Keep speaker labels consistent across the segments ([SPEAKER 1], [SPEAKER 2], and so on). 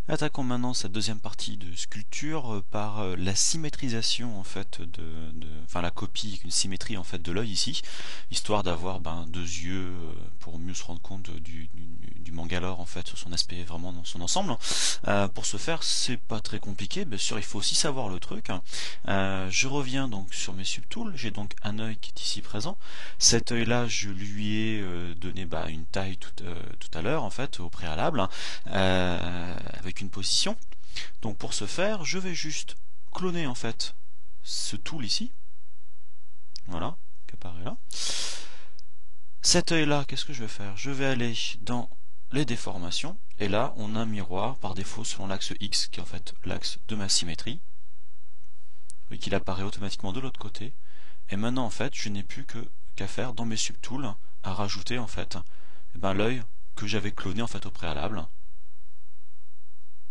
[SPEAKER 1] Attaquons maintenant cette deuxième partie de sculpture par la symétrisation en fait enfin la copie, une symétrie en fait de l'œil ici, histoire d'avoir deux yeux pour mieux se rendre compte du Mangalore en fait sur son aspect vraiment dans son ensemble. Pour ce faire, c'est pas très compliqué, bien sûr il faut aussi savoir le truc. Je reviens donc sur mes subtools, j'ai donc un œil qui est ici présent. Cet œil là, je lui ai donné une taille tout à l'heure en fait au préalable, avec une position. Donc pour ce faire, je vais juste cloner en fait ce tool ici, voilà, qui apparaît là. Cet œil là, qu'est-ce que je vais faire? Je vais aller dans les déformations, et là on a un miroir par défaut selon l'axe X, qui est en fait l'axe de ma symétrie, et qu'il apparaît automatiquement de l'autre côté. Et maintenant en fait, je n'ai plus qu'à faire dans mes subtools à rajouter en fait l'œil que j'avais cloné en fait au préalable,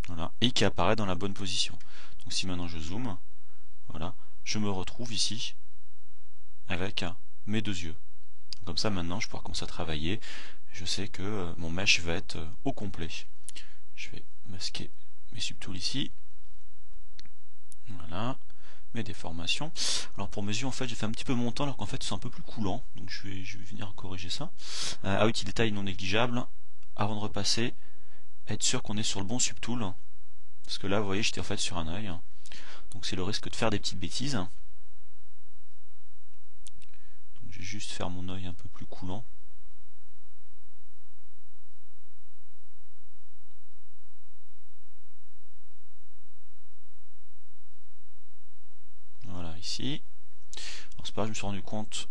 [SPEAKER 1] voilà, et qui apparaît dans la bonne position. Donc si maintenant je zoome, voilà, je me retrouve ici avec mes deux yeux. Comme ça maintenant je pourrais commencer à travailler. Je sais que mon mesh va être au complet. Je vais masquer mes subtools ici. Voilà, mes déformations. Alors pour mes yeux en fait j'ai fait un petit peu montant alors qu'en fait c'est un peu plus coulant. Donc je vais venir corriger ça. Outil détail non négligeable. Avant de repasser, être sûr qu'on est sur le bon subtool. Parce que là vous voyez j'étais en fait sur un œil. Donc c'est le risque de faire des petites bêtises. Donc je vais juste faire mon œil un peu plus coulant. Voilà ici. Alors c'est pas grave, je me suis rendu compte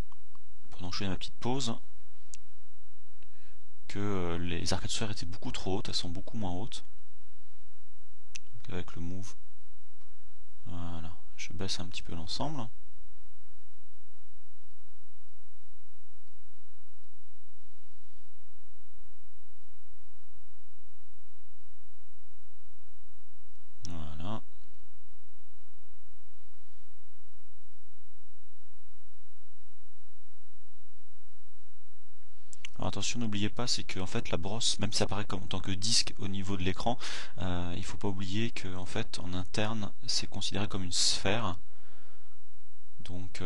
[SPEAKER 1] pendant que je faisais ma petite pause que les arcades solaires étaient beaucoup trop hautes, elles sont beaucoup moins hautes. Donc avec le move, voilà, je baisse un petit peu l'ensemble. Voilà. Alors attention, n'oubliez pas, c'est que en fait la brosse, même si ça apparaît comme en tant que disque au niveau de l'écran, il faut pas oublier que en fait en interne c'est considéré comme une sphère. Donc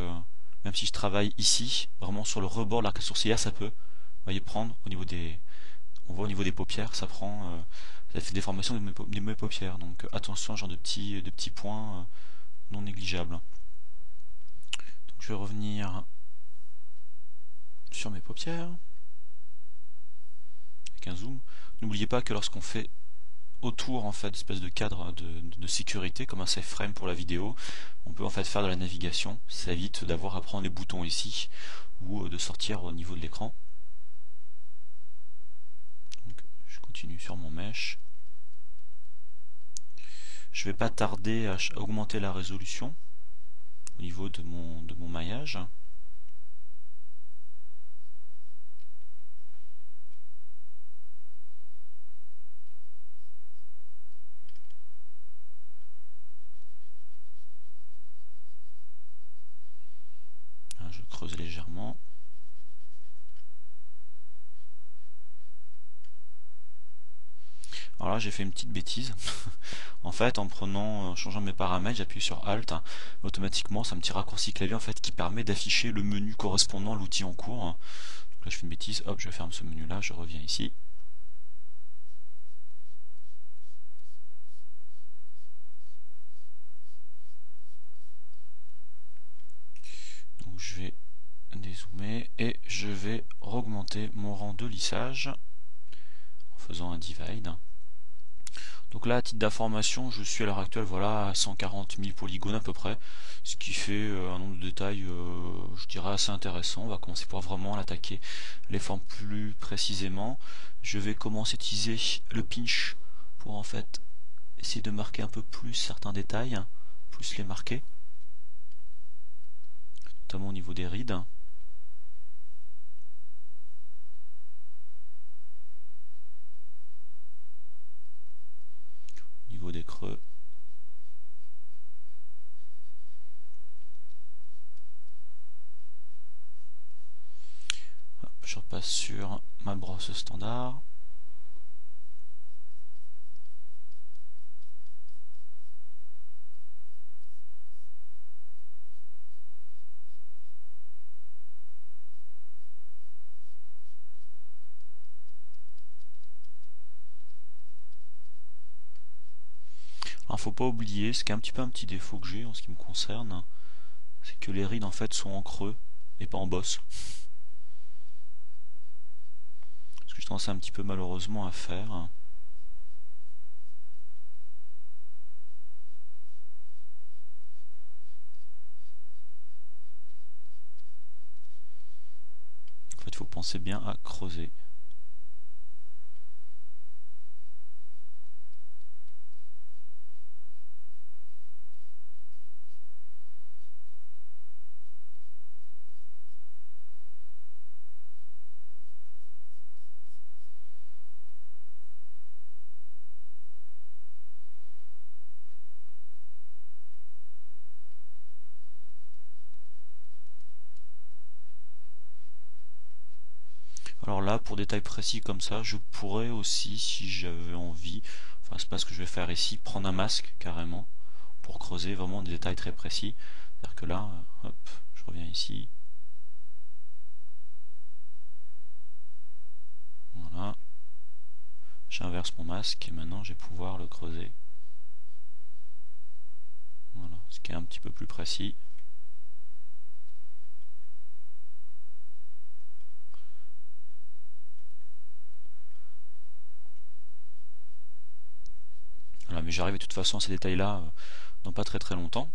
[SPEAKER 1] même si je travaille ici, vraiment sur le rebord de l'arcade sourcilière, ça peut, vous voyez, prendre au niveau des, on voit au niveau des paupières, ça prend, ça fait des déformations de mes paupières. Donc attention, genre de petits points non négligeables. Donc je vais revenir sur mes paupières avec un zoom. N'oubliez pas que lorsqu'on fait autour en fait d'espèce de cadre de sécurité comme un safe frame pour la vidéo, on peut en fait faire de la navigation. Ça évite d'avoir à prendre les boutons ici ou de sortir au niveau de l'écran. Donc je continue sur mon mesh. Je vais pas tarder à augmenter la résolution au niveau de mon maillage. Je creuse légèrement. Alors là j'ai fait une petite bêtise. En fait en changeant mes paramètres, j'appuie sur Alt, automatiquement c'est un petit raccourci clavier en fait qui permet d'afficher le menu correspondant à l'outil en cours. Donc là je fais une bêtise, hop je ferme ce menu là, je reviens ici. Donc je vais dézoomer et je vais augmenter mon rang de lissage en faisant un divide. Donc là, à titre d'information, je suis à l'heure actuelle voilà, à 140 000 polygones à peu près, ce qui fait un nombre de détails, je dirais, assez intéressant. On va commencer pour vraiment l'attaquer les formes plus précisément. Je vais commencer à utiliser le pinch pour en fait essayer de marquer un peu plus certains détails, plus les marquer, notamment au niveau des rides. Au niveau des creux. Hop, je repasse sur ma brosse standard. Alors faut pas oublier, ce qui est un petit peu un petit défaut que j'ai en ce qui me concerne, c'est que les rides en fait sont en creux et pas en bosse. Ce que je tendance un petit peu malheureusement à faire. En fait, il faut penser bien à creuser. Alors là, pour des tailles précis comme ça, je pourrais aussi, si j'avais envie, enfin c'est pas ce que je vais faire ici, prendre un masque carrément, pour creuser vraiment des détails très précis. C'est-à-dire que là, hop, je reviens ici, voilà, j'inverse mon masque et maintenant je vais pouvoir le creuser. Voilà, ce qui est un petit peu plus précis. Voilà, mais j'arrive de toute façon à ces détails-là dans pas très très longtemps.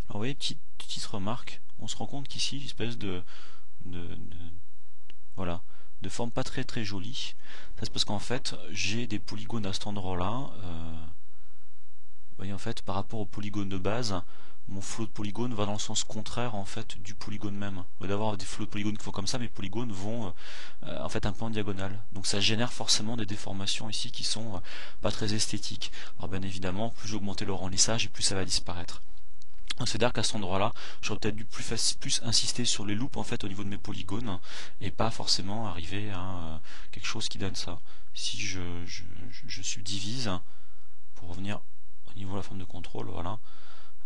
[SPEAKER 1] Alors vous voyez, petite remarque, on se rend compte qu'ici, espèce de voilà, de forme pas très très jolie. Ça c'est parce qu'en fait, j'ai des polygones à cet endroit-là. Vous voyez, en fait, par rapport au polygone de base, mon flot de polygones va dans le sens contraire en fait du polygone même. Au lieu d'avoir des flots de polygones qui font comme ça, mes polygones vont en fait un peu en diagonale. Donc ça génère forcément des déformations ici qui sont pas très esthétiques. Alors bien évidemment, plus j'augmentais le remplissage et plus ça va disparaître. C'est-à-dire qu'à cet endroit-là, j'aurais peut-être dû plus insister sur les loupes en fait au niveau de mes polygones et pas forcément arriver à quelque chose qui donne ça. Si je subdivise pour revenir au niveau de la forme de contrôle, voilà.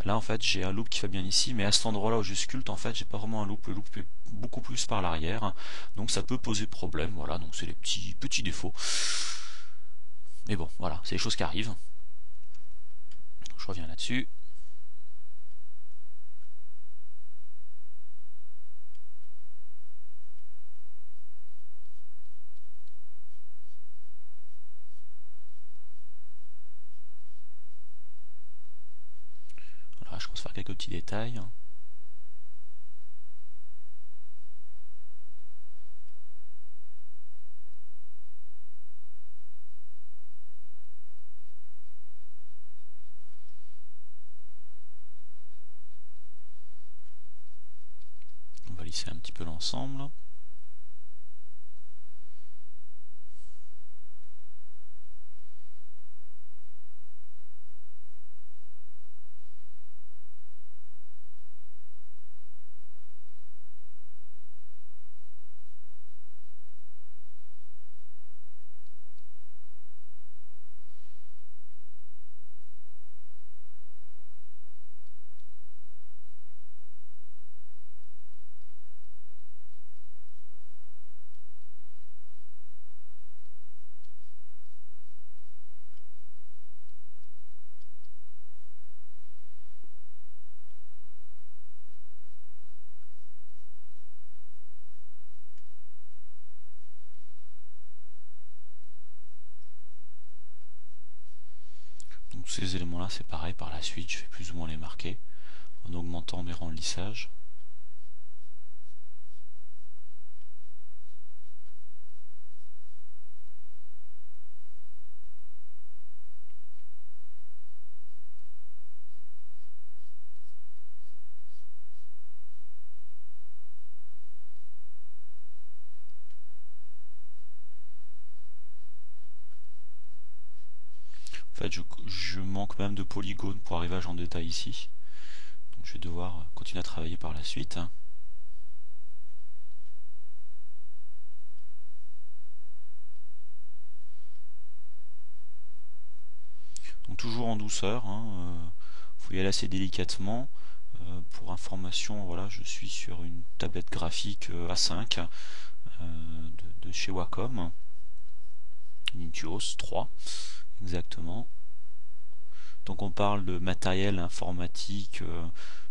[SPEAKER 1] Là en fait j'ai un loop qui va bien ici, mais à cet endroit-là où je sculpte en fait j'ai pas vraiment un loop. Le loop est beaucoup plus par l'arrière, donc ça peut poser problème. Voilà, donc c'est les petits défauts. Mais bon, voilà, c'est les choses qui arrivent. Donc, je reviens là-dessus. Voilà, je commence à faire quelques petits détails. On va lisser un petit peu l'ensemble. Donc ces éléments-là, c'est pareil, par la suite, je vais plus ou moins les marquer en augmentant mes rangs de lissage. En fait, je manque même de polygones pour arriver à en détail ici. Donc je vais devoir continuer à travailler par la suite. Donc toujours en douceur, faut y aller assez délicatement. Pour information, voilà, je suis sur une tablette graphique A5 de chez Wacom, une Intuos 3 exactement. Donc on parle de matériel informatique,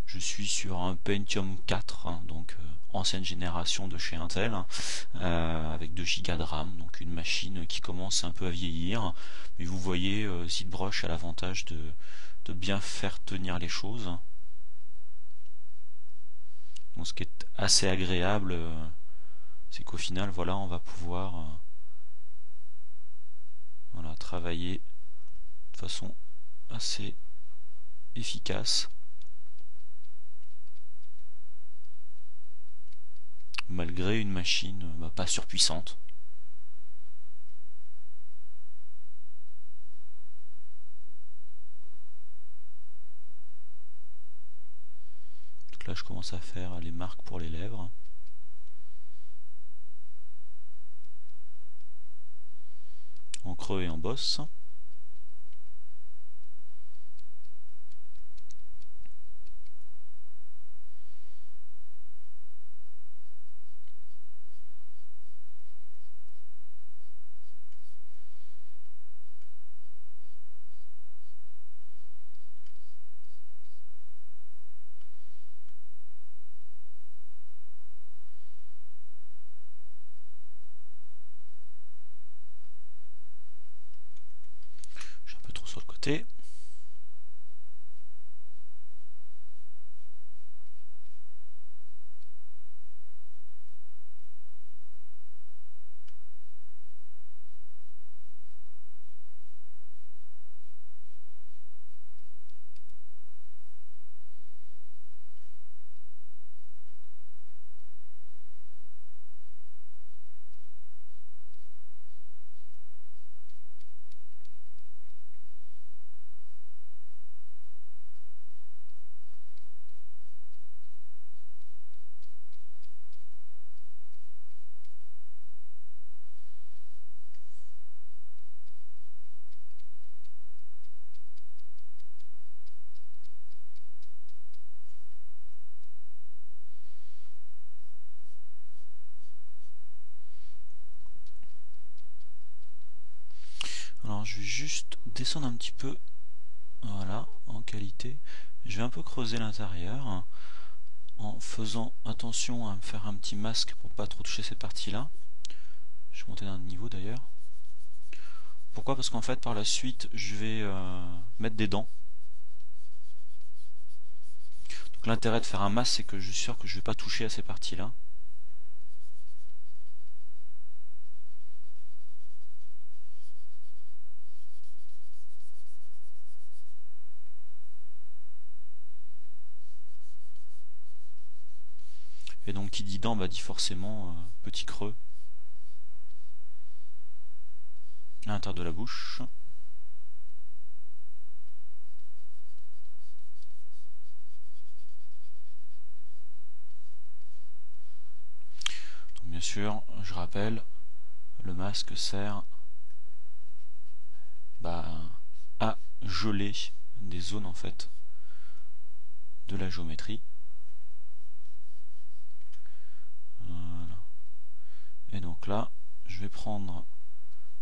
[SPEAKER 1] je suis sur un Pentium 4, hein, donc ancienne génération de chez Intel, hein, avec 2 Go de RAM, donc une machine qui commence un peu à vieillir, mais vous voyez, ZBrush a l'avantage de bien faire tenir les choses. Donc ce qui est assez agréable, c'est qu'au final, voilà, on va pouvoir voilà, travailler de façon assez efficace, malgré une machine pas surpuissante. Donc là, je commence à faire les marques pour les lèvres. En creux et en bosse. Je suis un peu trop sur le côté. Alors je vais juste descendre un petit peu, voilà, en qualité. Je vais un peu creuser l'intérieur, hein, en faisant attention à me faire un petit masque pour pas trop toucher cette partie-là. Je vais monter d'un niveau d'ailleurs. Pourquoi? Parce qu'en fait par la suite je vais mettre des dents. Donc l'intérêt de faire un masque, c'est que je suis sûr que je vais pas toucher à ces parties-là. Et donc qui dit dents dit forcément petit creux à l'intérieur de la bouche. Donc bien sûr, je rappelle, le masque sert à geler des zones en fait de la géométrie. Voilà. Et donc là, je vais prendre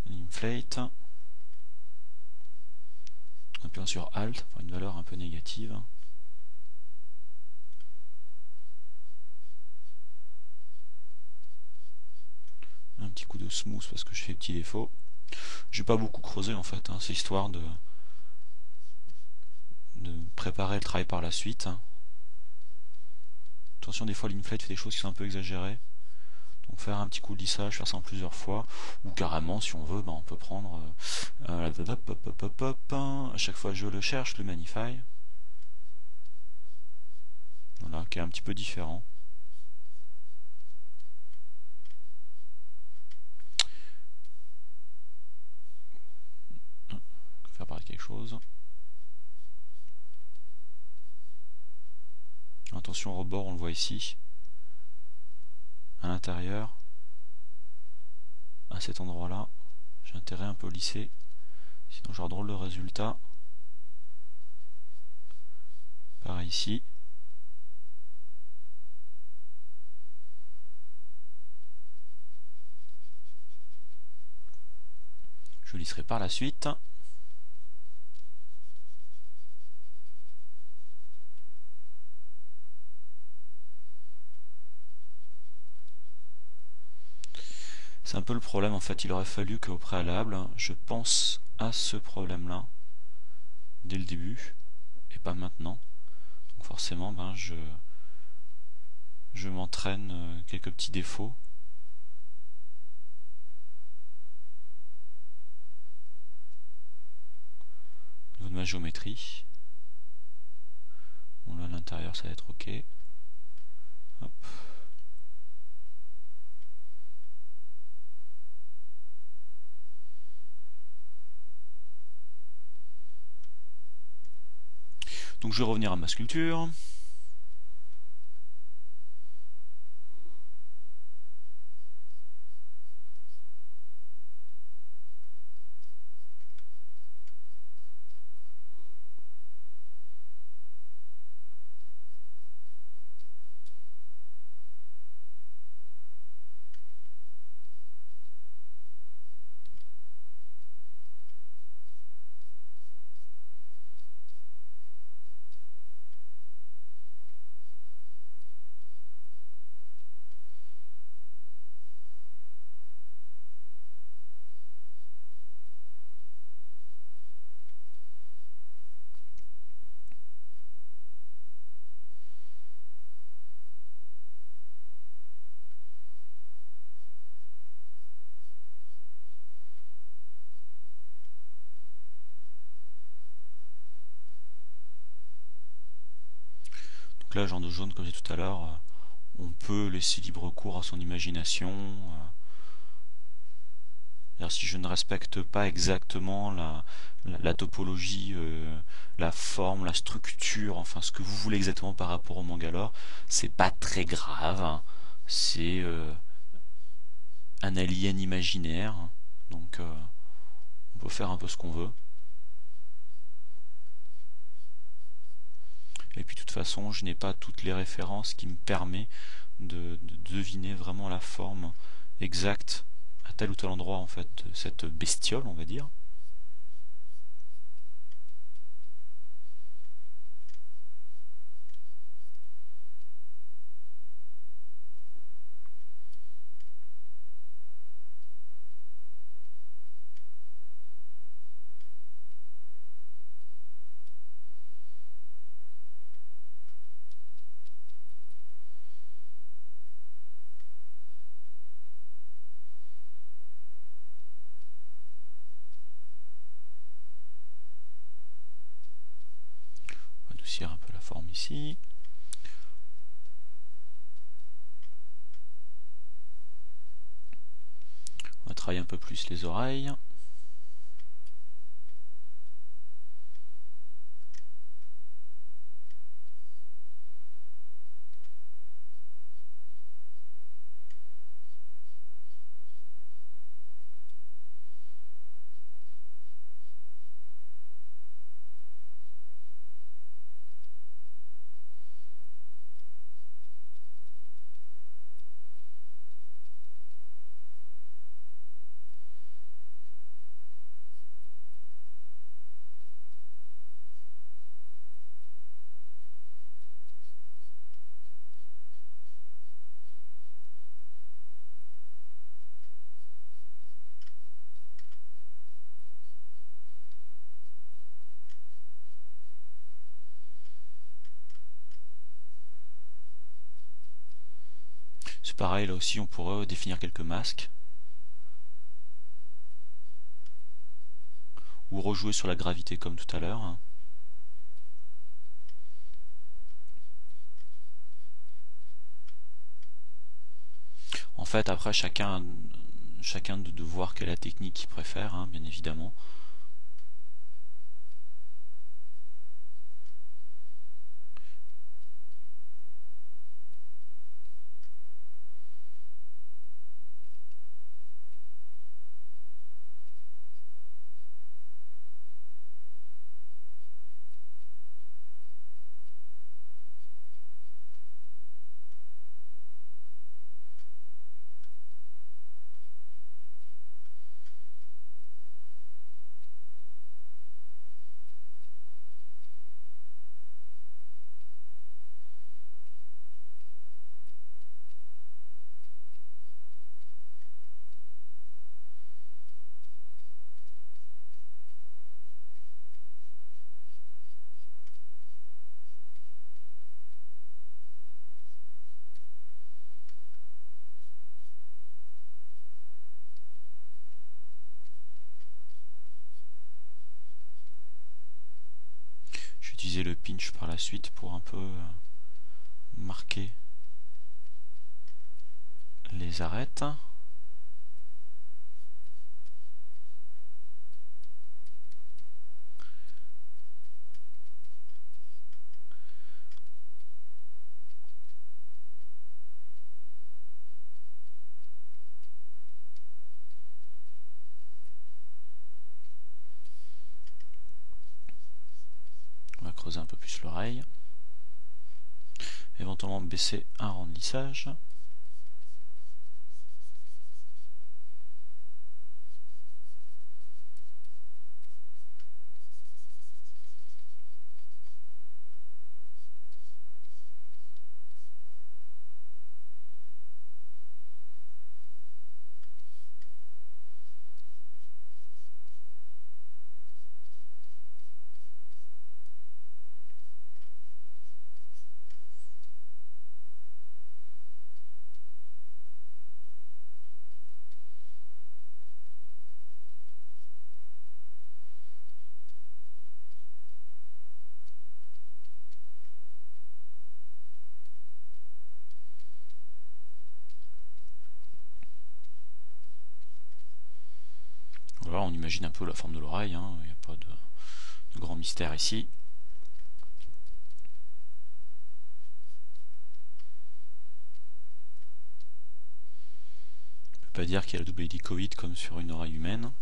[SPEAKER 1] l'inflate, en appuyant sur Alt, enfin une valeur un peu négative. Un petit coup de smooth parce que je fais petit défaut. Je vais pas beaucoup creuser en fait, hein, c'est histoire de préparer le travail par la suite. Attention, des fois l'inflate fait des choses qui sont un peu exagérées. Donc faire un petit coup de lissage, faire ça en plusieurs fois, ou carrément si on veut, on peut prendre à chaque fois je le cherche, le Manify. Voilà, qui est un petit peu différent. Faire apparaître quelque chose. Attention au rebord, on le voit ici. À l'intérieur, à cet endroit-là, j'ai intérêt un peu lisser. Sinon j'aurai un drôle de résultat. Pareil ici. Je lisserai par la suite. C'est un peu le problème, en fait, il aurait fallu qu'au préalable, je pense à ce problème-là, dès le début, et pas maintenant. Donc forcément, je m'entraîne quelques petits défauts. Au niveau de ma géométrie. Bon là, à l'intérieur, ça va être ok. Hop. Donc je vais revenir à ma sculpture. Donc là, genre de jaune, comme j'ai dit tout à l'heure, on peut laisser libre cours à son imagination. Si je ne respecte pas exactement la topologie, la forme, la structure, enfin ce que vous voulez exactement par rapport au Mangalore, c'est pas très grave, hein. C'est un alien imaginaire, hein. Donc on peut faire un peu ce qu'on veut. Et puis de toute façon, je n'ai pas toutes les références qui me permettent de deviner vraiment la forme exacte à tel ou tel endroit en fait de cette bestiole, on va dire. On va adoucir un peu la forme ici. On va travailler un peu plus les oreilles. C'est pareil, là aussi on pourrait définir quelques masques ou rejouer sur la gravité comme tout à l'heure. En fait, après chacun de voir quelle est la technique qu'il préfère, hein, bien évidemment. utiliser le pinch par la suite pour un peu marquer les arêtes. On va creuser un peu plus l'oreille. Éventuellement baisser un rang de lissage. Voilà, on imagine un peu la forme de l'oreille, hein. Il n'y a pas de grand mystère ici. On peut pas dire qu'il y a le double hélicoïde comme sur une oreille humaine.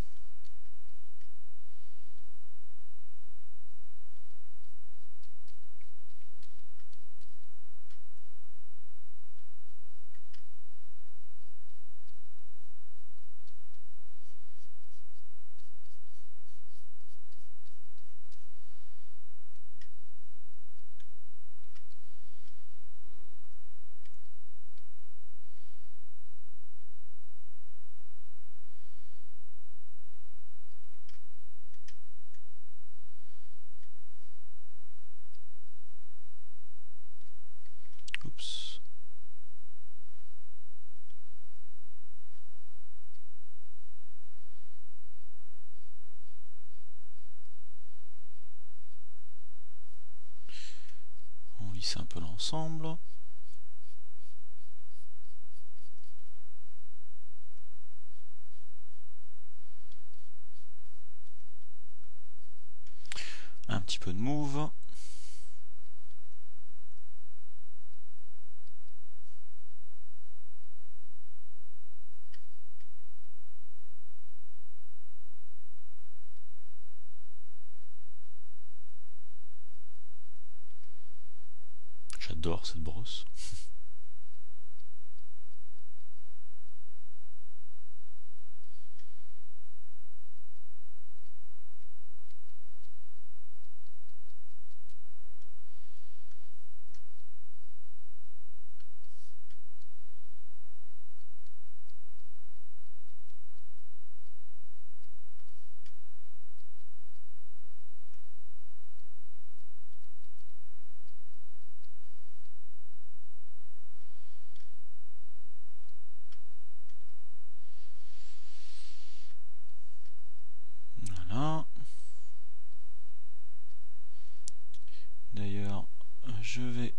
[SPEAKER 1] Oups. On lisse un peu l'ensemble. Un petit peu de mouve. J'adore cette brosse. Voilà. D'ailleurs, je vais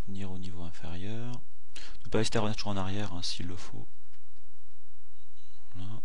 [SPEAKER 1] revenir au niveau inférieur. Ne pas hésiter à revenir toujours en arrière hein, s'il le faut. Voilà.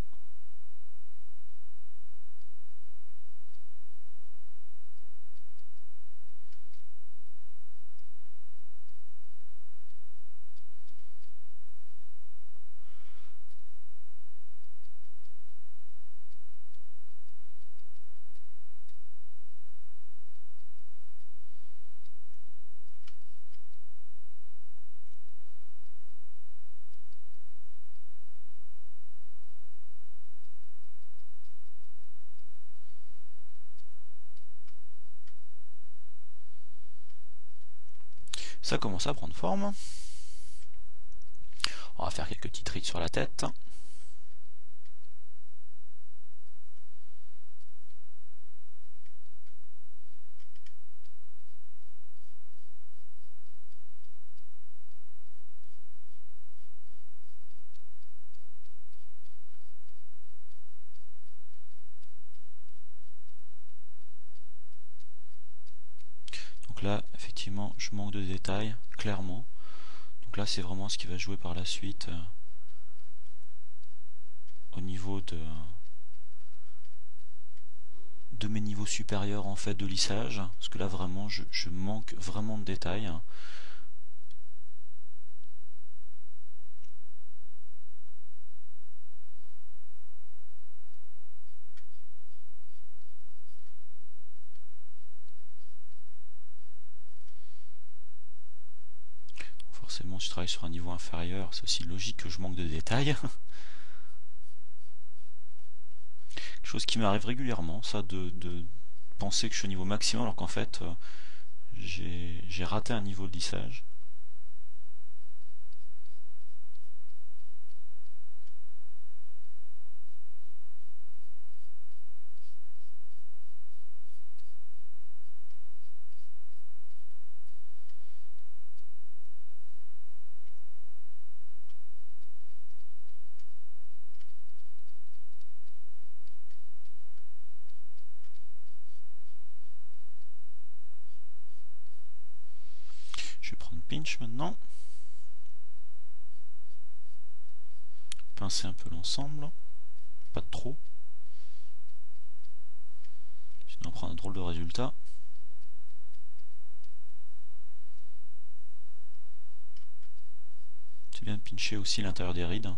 [SPEAKER 1] Ça commence à prendre forme. On va faire quelques petites rides sur la tête. Donc là, effectivement, je manque de détails, clairement. Donc là, c'est vraiment ce qui va jouer par la suite au niveau de mes niveaux supérieurs en fait de lissage, parce que là vraiment je manque vraiment de détails. Forcément, si je travaille sur un niveau inférieur, c'est aussi logique que je manque de détails. Quelque chose qui m'arrive régulièrement, ça, de penser que je suis au niveau maximum alors qu'en fait j'ai raté un niveau de lissage. Je vais prendre pinch maintenant, pincer un peu l'ensemble, pas de trop, sinon on prend un drôle de résultat. C'est bien de pincher aussi l'intérieur des rides.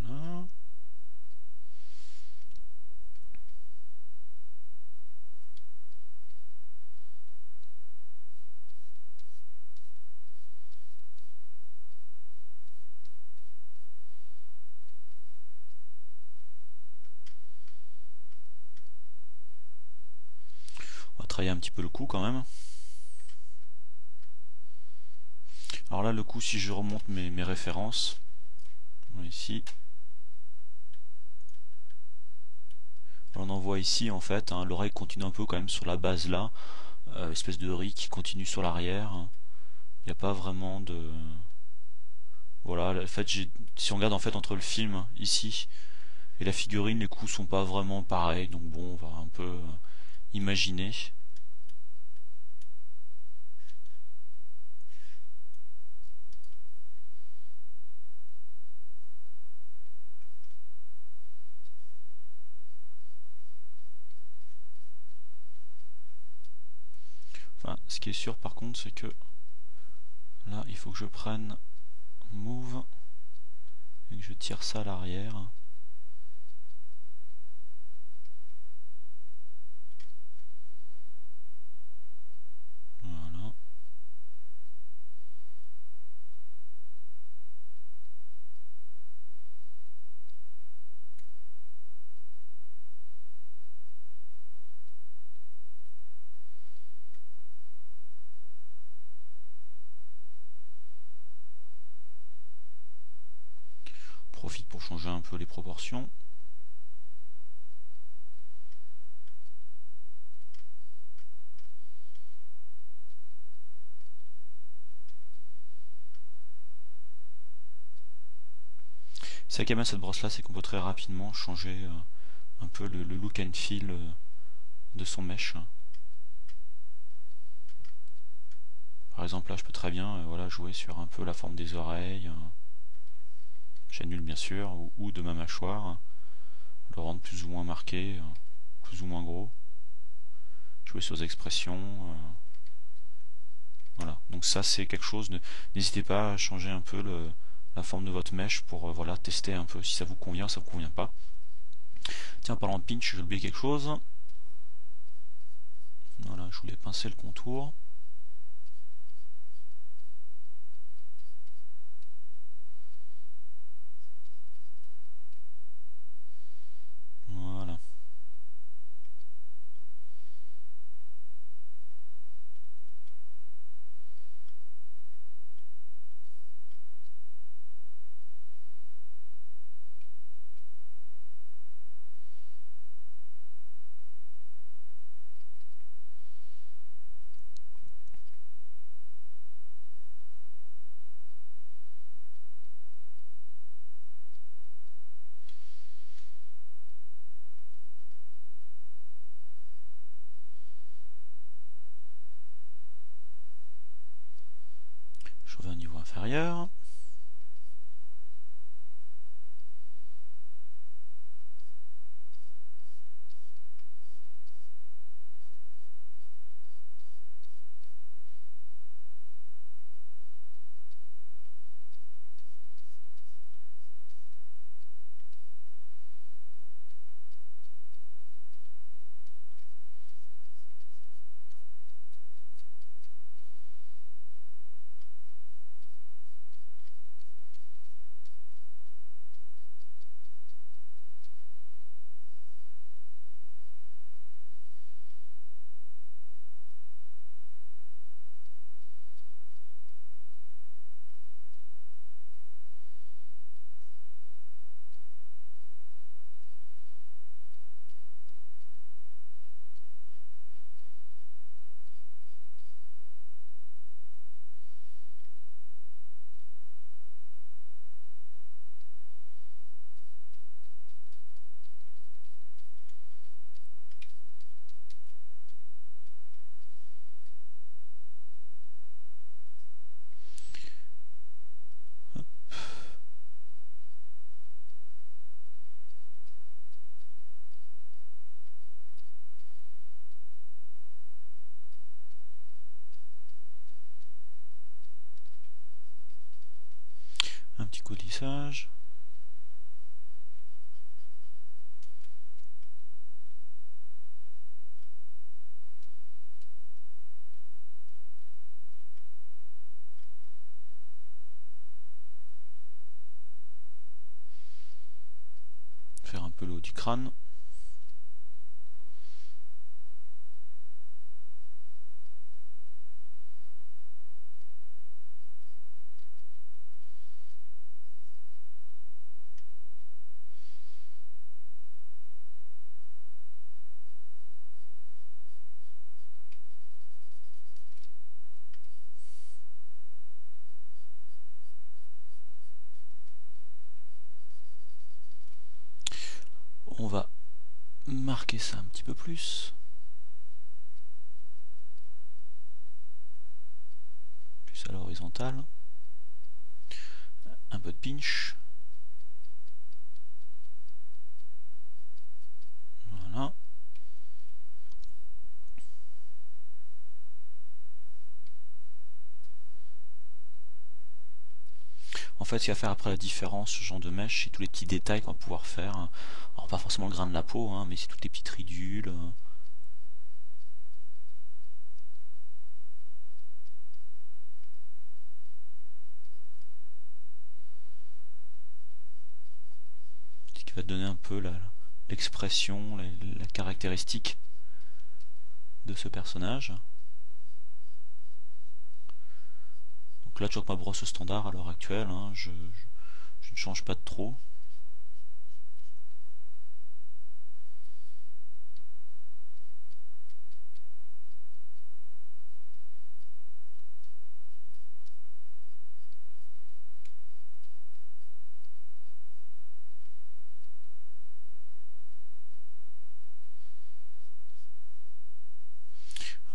[SPEAKER 1] Voilà. On va travailler un petit peu le cou quand même. Alors là, le coup, si je remonte mes références, ici, on en voit ici en fait, hein, l'oreille continue un peu quand même sur la base là, espèce de riz qui continue sur l'arrière. Il n'y a pas vraiment de... Voilà, en fait, si on regarde en fait entre le film ici et la figurine, les coups sont pas vraiment pareils, donc bon, on va un peu imaginer. Enfin, ce qui est sûr par contre, c'est que là, il faut que je prenne move et que je tire ça à l'arrière. Voilà. Profite pour changer un peu les proportions. Ce qui est bien cette brosse là, c'est qu'on peut très rapidement changer un peu le look and feel de son mesh. Par exemple là je peux très bien voilà, jouer sur un peu la forme des oreilles, j'annule bien sûr, ou de ma mâchoire, le rendre plus ou moins marqué, plus ou moins gros, jouer sur les expressions, voilà. Donc ça c'est quelque chose, n'hésitez pas à changer un peu la forme de votre mèche pour voilà, tester un peu si ça vous convient, ça vous convient pas. Tiens, en parlant de pinch, j'ai oublié quelque chose. Voilà, je voulais pincer le contour. Voilà. Jusqu'au lissage. Faire un peu le haut du crâne. On va marquer ça un petit peu plus. Plus à l'horizontale. Un peu de pinch. Voilà. En fait, ce qui va faire après la différence, ce genre de mèche, c'est tous les petits détails qu'on va pouvoir faire. Alors pas forcément le grain de la peau, hein, mais c'est toutes les petites ridules. Ce qui va donner un peu l'expression, la caractéristique de ce personnage. Donc là, toujours ma brosse standard à l'heure actuelle, hein, je ne change pas de trop.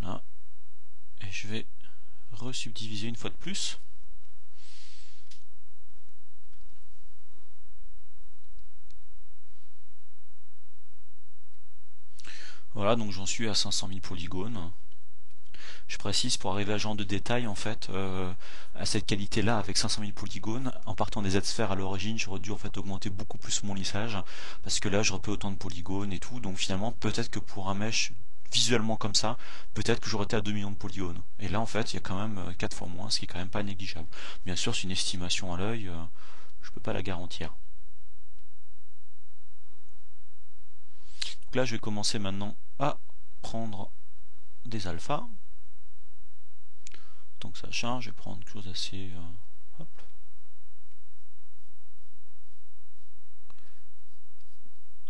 [SPEAKER 1] Voilà. Et je vais resubdiviser une fois de plus. Voilà, donc j'en suis à 500 000 polygones. Je précise, pour arriver à ce genre de détail, en fait, à cette qualité-là, avec 500 000 polygones, en partant des Z-sphères à l'origine, j'aurais dû en fait augmenter beaucoup plus mon lissage, parce que là, j'aurais pas autant de polygones et tout, donc finalement, peut-être que pour un mesh visuellement comme ça, peut-être que j'aurais été à 2 millions de polygones. Et là, en fait, il y a quand même 4 fois moins, ce qui est quand même pas négligeable. Bien sûr, c'est une estimation à l'œil, je peux pas la garantir. Donc là, je vais commencer maintenant à prendre des alphas. Donc ça charge, je vais prendre quelque chose d'assez hop,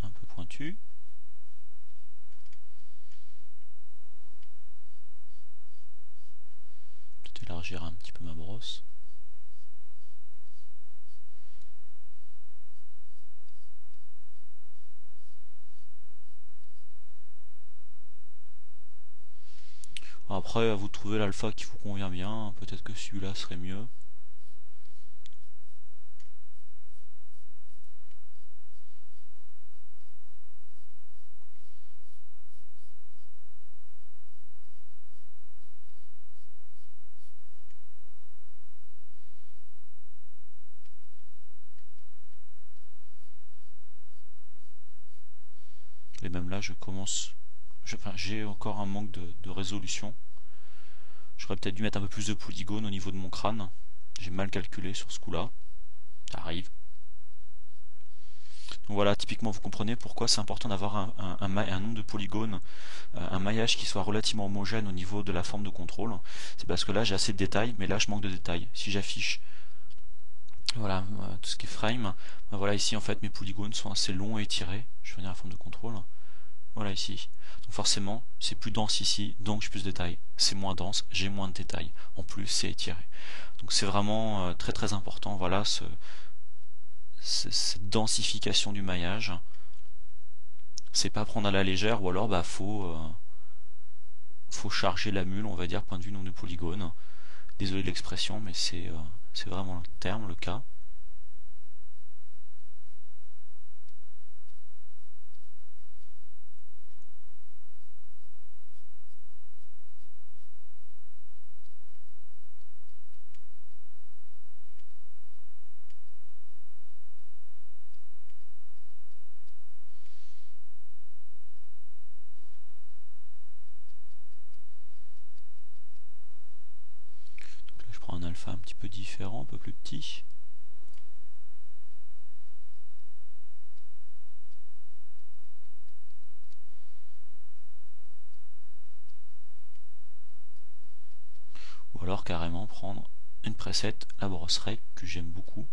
[SPEAKER 1] un peu pointu. Peut-être élargir un petit peu ma brosse. Après, à vous de trouver l'alpha qui vous convient bien. Peut-être que celui-là serait mieux. Et même là, je commence. Enfin, j'ai encore un manque de résolution. J'aurais peut-être dû mettre un peu plus de polygones au niveau de mon crâne. J'ai mal calculé sur ce coup-là. Ça arrive. Donc voilà, typiquement, vous comprenez pourquoi c'est important d'avoir un nombre de polygones, un maillage qui soit relativement homogène au niveau de la forme de contrôle. C'est parce que là, j'ai assez de détails, mais là, je manque de détails. Si j'affiche voilà, tout ce qui est frame, voilà, ici, en fait, mes polygones sont assez longs et étirés. Je vais venir à la forme de contrôle. Voilà, ici. Donc forcément, c'est plus dense ici, donc j'ai plus de détails. C'est moins dense, j'ai moins de détails. En plus, c'est étiré. Donc c'est vraiment très très important, voilà, cette densification du maillage. C'est pas prendre à la légère, ou alors bah faut charger la mule, on va dire, point de vue nombre de polygones. Désolé de l'expression, mais c'est vraiment le terme, le cas. faire un petit peu différent, un peu plus petit. Ou alors carrément prendre une preset, la brosse rec, que j'aime beaucoup.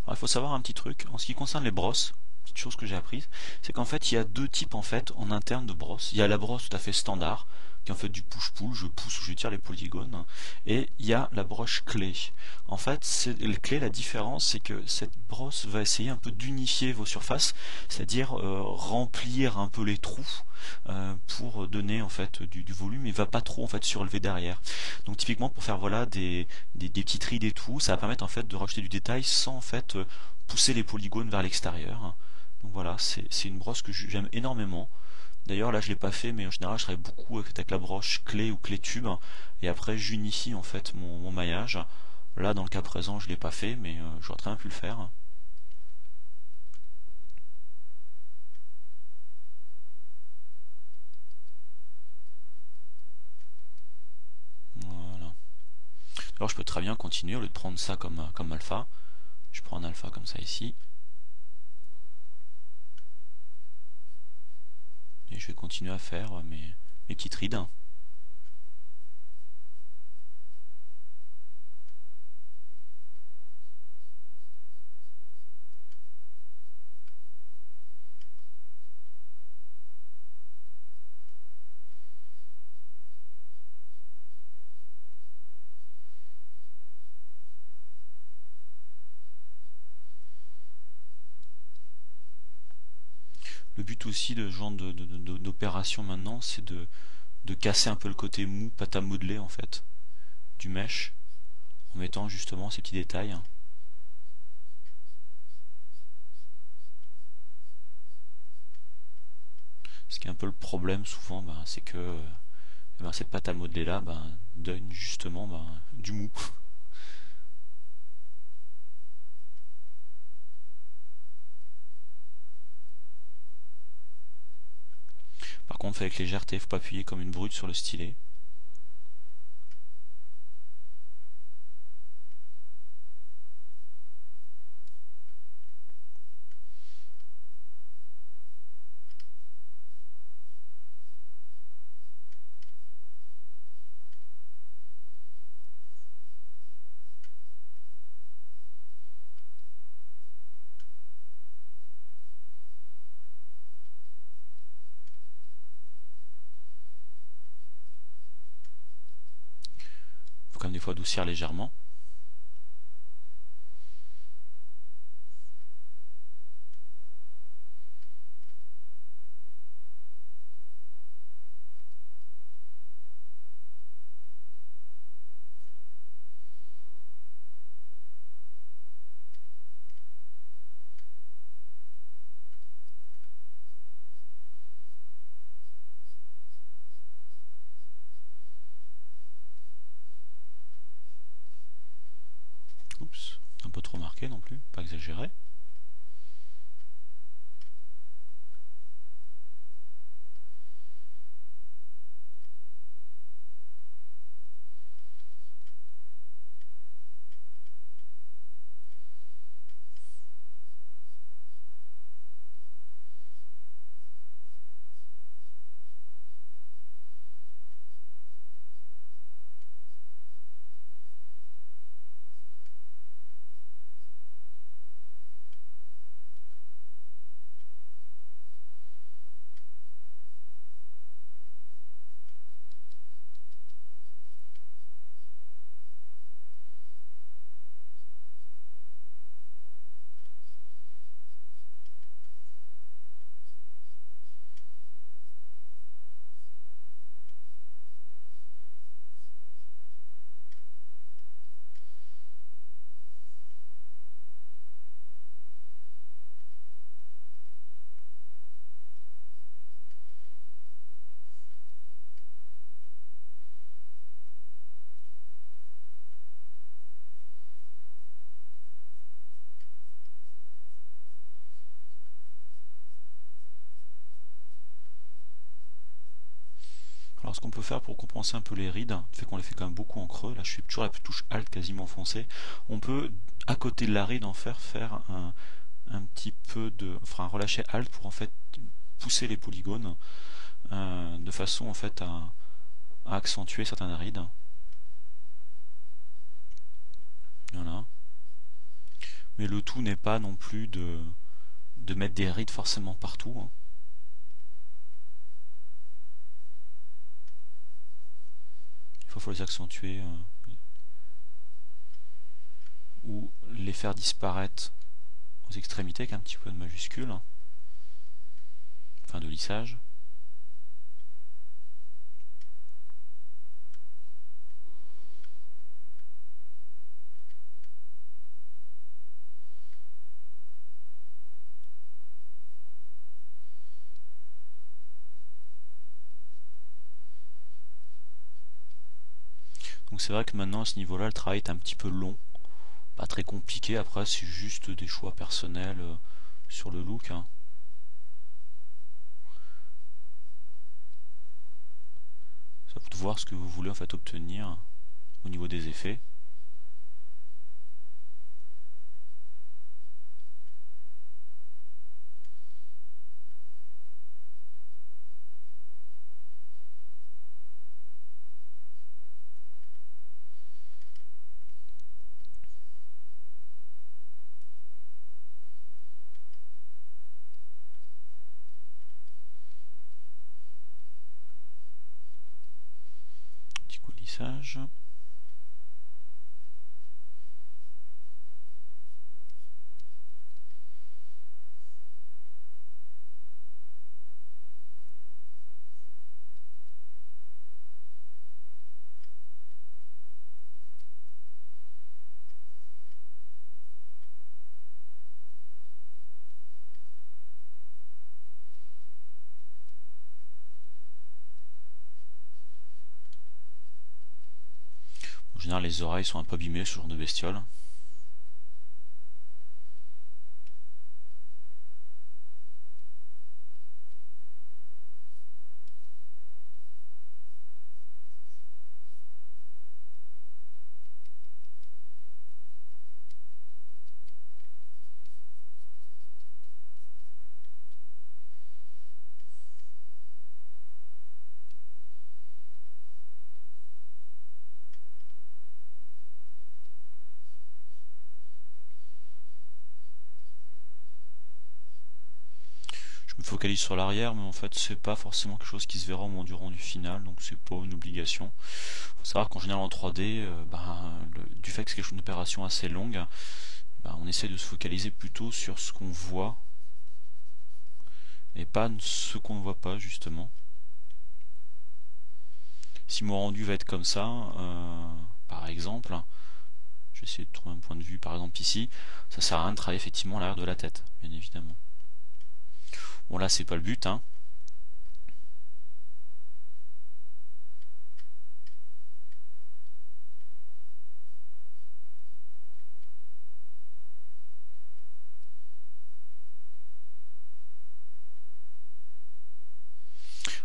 [SPEAKER 1] Alors, il faut savoir un petit truc, en ce qui concerne les brosses, petite chose que j'ai apprise, c'est qu'en fait il y a deux types en fait en interne de brosses. Il y a la brosse tout à fait standard, qui est en fait du push-pull, je pousse ou je tire les polygones, et il y a la broche clé. En fait, le clé, la différence, c'est que cette brosse va essayer un peu d'unifier vos surfaces, c'est-à-dire remplir un peu les trous pour donner en fait du volume, et va pas trop en fait surélever derrière. Donc typiquement pour faire voilà des petites rides et tout, ça va permettre en fait de rajouter du détail sans en fait pousser les polygones vers l'extérieur. Donc voilà, c'est une brosse que j'aime énormément. D'ailleurs là je l'ai pas fait, mais en général je travaille beaucoup avec la broche clé ou clé tube, et après j'unifie en fait mon maillage. Là dans le cas présent je l'ai pas fait, mais j'aurais très bien pu le faire. Voilà. Alors je peux très bien continuer au lieu de prendre ça comme alpha. Je prends un alpha comme ça ici. Et je vais continuer à faire mes petites rides. Le but aussi de ce genre d'opération maintenant, c'est de casser un peu le côté mou, pâte à modeler en fait, du mesh, en mettant justement ces petits détails. Ce qui est un peu le problème souvent, c'est que cette pâte à modeler là donne justement du mou. Par contre, avec légèreté, faut pas appuyer comme une brute sur le stylet. Faut quand même des fois adoucir légèrement. Oups, un peu trop marqué non plus, pas exagéré. Alors ce qu'on peut faire pour compenser un peu les rides, le fait qu'on les fait quand même beaucoup en creux, là je suis toujours la touche Alt quasiment enfoncée, on peut à côté de la ride en faire un petit peu de... enfin relâcher Alt pour en fait pousser les polygones de façon en fait à accentuer certaines rides. Voilà. Mais le tout n'est pas non plus de mettre des rides forcément partout, hein. Il faut les accentuer ou les faire disparaître aux extrémités avec un petit peu de majuscule, hein. Enfin de lissage. Donc c'est vrai que maintenant à ce niveau-là, le travail est un petit peu long, pas très compliqué. Après, c'est juste des choix personnels sur le look, hein. Ça vous de voir ce que vous voulez en fait obtenir au niveau des effets. Petit coup de lissage. En général, les oreilles sont un peu abîmées, ce genre de bestiole. Je me focalise sur l'arrière, mais en fait, c'est pas forcément quelque chose qui se verra au moment du rendu final, donc c'est pas une obligation. Faut savoir qu'en général en 3D, du fait que c'est une opération assez longue, on essaie de se focaliser plutôt sur ce qu'on voit et pas ce qu'on ne voit pas justement. Si mon rendu va être comme ça, par exemple, je vais essayer de trouver un point de vue par exemple ici, ça sert à rien de travailler effectivement l'arrière de la tête, bien évidemment. Bon là c'est pas le but, hein.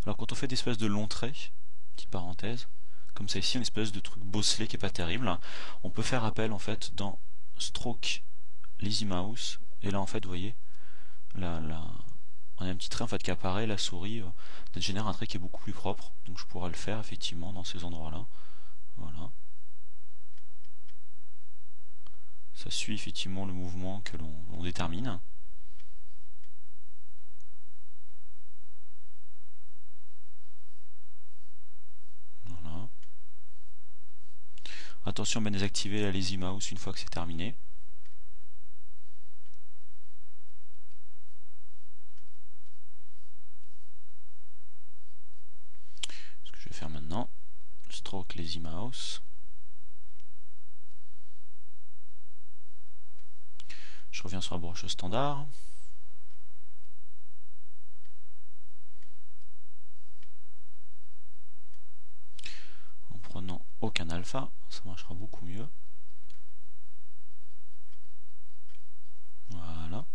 [SPEAKER 1] Alors quand on fait des espèces de longs traits, petite parenthèse, comme ça ici, une espèce de truc bosselé qui est pas terrible, on peut faire appel en fait dans Stroke Lazy Mouse, et là en fait vous voyez, on a un petit trait en fait qui apparaît, la souris génère un trait qui est beaucoup plus propre, donc je pourrais le faire effectivement dans ces endroits là. Voilà. Ça suit effectivement le mouvement que l'on détermine. Voilà. Attention, bien désactiver la Lazy Mouse une fois que c'est terminé. Ce que je vais faire maintenant, Stroke Lazy Mouse. Je reviens sur la broche standard. En prenant aucun alpha, ça marchera beaucoup mieux. Voilà.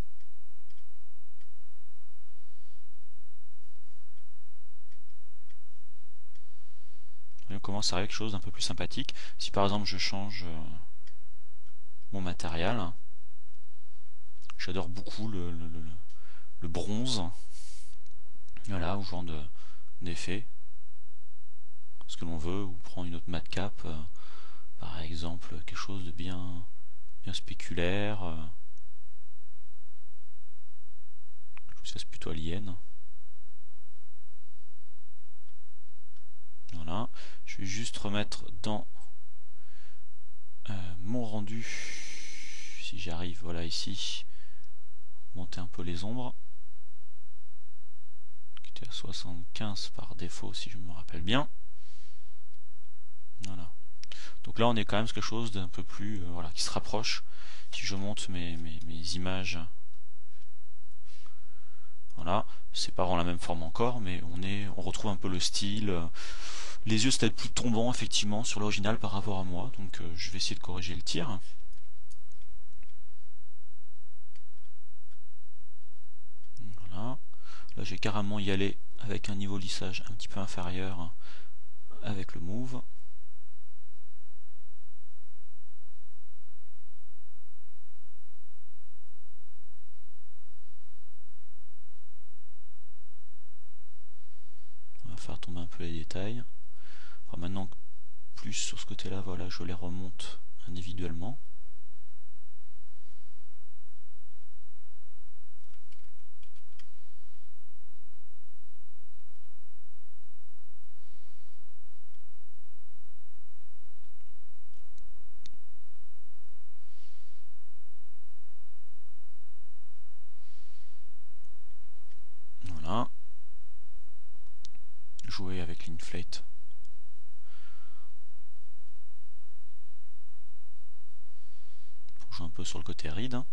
[SPEAKER 1] commence à arriver quelque chose d'un peu plus sympathique. Si par exemple je change mon matériel, j'adore beaucoup le bronze, voilà, ou genre d'effet, ce que l'on veut, ou prendre une autre matcap, par exemple, quelque chose de bien spéculaire, ça c'est plutôt alien. Voilà, je vais juste remettre dans mon rendu, si j'arrive, voilà ici, monter un peu les ombres, qui était à 75 par défaut si je me rappelle bien. Voilà. Donc là on est quand même sur quelque chose d'un peu plus, voilà, qui se rapproche. Si je monte mes images, voilà, c'est pas vraiment la même forme encore, mais on retrouve un peu le style. Les yeux c'était plus tombant effectivement sur l'original par rapport à moi, donc je vais essayer de corriger le tir. Voilà. Là j'ai carrément y aller avec un niveau lissage un petit peu inférieur avec le move. On va faire tomber un peu les détails. Alors maintenant, plus sur ce côté-là, voilà, je les remonte individuellement. Voilà. Jouer avec l'inflate. Pour jouer un peu sur le côté ride.